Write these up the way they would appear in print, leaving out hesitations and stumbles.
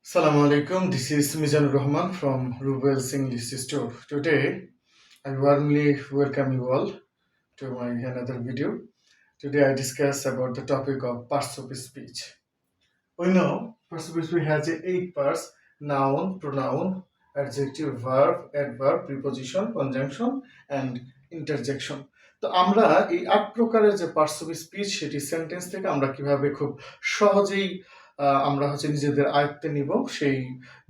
Assalamu alaikum. This is Mizanur Rahman from Rubel's English Store. Today, I warmly welcome you all to my another video. Today, I discuss about the topic of parts of speech. We know parts of speech has 8 parts: noun, pronoun, adjective, verb, adverb, preposition, conjunction, and interjection. তো আমরা এই 8 প্রকারের যে parts of speech সেটি sentence থেকে আমরা কিভাবে খুব সহজেই আমরা নিজেদের আয়ত্তে নিব সেই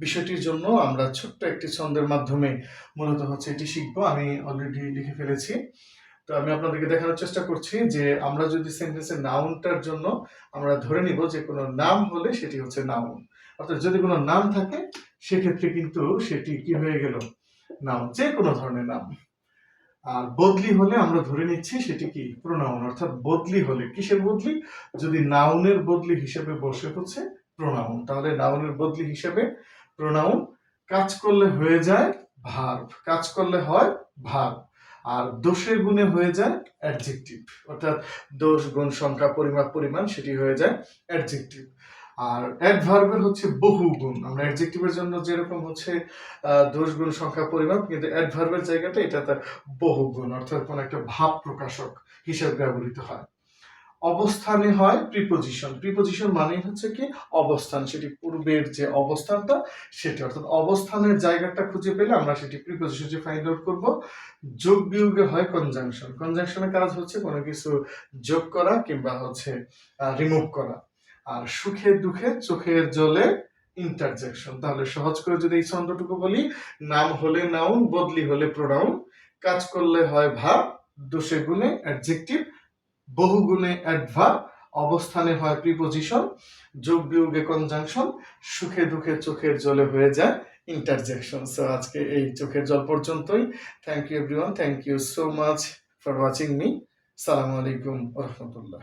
বিষয়টির জন্য আমরা ছোট্ট একটি ছন্দের মাধ্যমে মূলত এটি শিখবো। আমি অলরেডি লিখে ফেলেছি। তো আমি আপনাদেরকে দেখানোর চেষ্টা করছি যে আমরা যদি সেন্টেন্সের নাউনটার জন্য আমরা ধরে নিব যে কোনো নাম হলে সেটি হচ্ছে নাউন, অর্থাৎ যদি কোনো নাম থাকে সেক্ষেত্রে কিন্তু সেটি কি হয়ে গেল, নাউন, যে কোনো ধরনের নাম। আর বদলি হলে আমরা ধরে নিচ্ছি সেটি কি, প্রোনাউন। অর্থাৎ বদলি হলে কিসের বদলি, যদি নাউনের বদলি হিসেবে বসে হচ্ছে প্রোনাউন, তাহলে নাউনের বদলি হিসেবে প্রোনাউন। কাজ করলে হয়ে যায় ভার্ব, কাজ করলে হয় ভার্ব। আর দোষের গুণে হয়ে যায় অ্যাডজেক্টিভ, অর্থাৎ দোষ, গুণ, সংখ্যা, পরিমাপ, পরিমাণ, সেটি হয়ে যায় অ্যাডজেক্টিভ। আর অ্যাডভার্বের বহু গুণ। আমরা অ্যাডজেক্টিভের জন্য যেরকম দোষ, গুণ, সংখ্যা, পরিমাপ, কিন্তু অ্যাডভার্বের জায়গাটা এটা তার বহু গুণ, অর্থাৎ কোন একটা ভাব প্রকাশক হিসেবে ব্যবহৃত হয়। অবস্থানে হয় প্রিপোজিশন। প্রিপোজিশন মানেই হচ্ছে কি অবস্থান, সেটি পূর্বের যে অবস্থানটা সেটা, অর্থাৎ অবস্থানের জায়গাটা খুঁজে পেলে আমরা সেটি প্রিপোজিশন ফাইন্ড আউট করব। যোগ বিয়োগে হয় কনজাংশন। কনজাংশনের কাজ হচ্ছে কোনো কিছু যোগ করা কিংবা রিমুভ করা। আর সুখে দুঃখে চোখের জলে ইন্টারজেকশন। তাহলে সহজ করে যদি এই ছন্দটুকু বলি, নাম হলে নাউন, বদলি হলে প্রোনাউন, কাজ করলে হয় ভার্ব, দোষে গুণে অ্যাডজেক্টিভ, বহুগুণে অ্যাডভার্ব, অবস্থানে হয় প্রিপোজিশন, যোগ বিয়োগে কনজাংশন, সুখে দুঃখে চোখের জলে হয়ে যায় ইন্টারজেকশন। সো আজকে এই চোখের জল পর্যন্তই। Thank you everyone, thank you so much for watching me. সালামু আলাইকুম ওয়া রাহমাতুল্লাহ।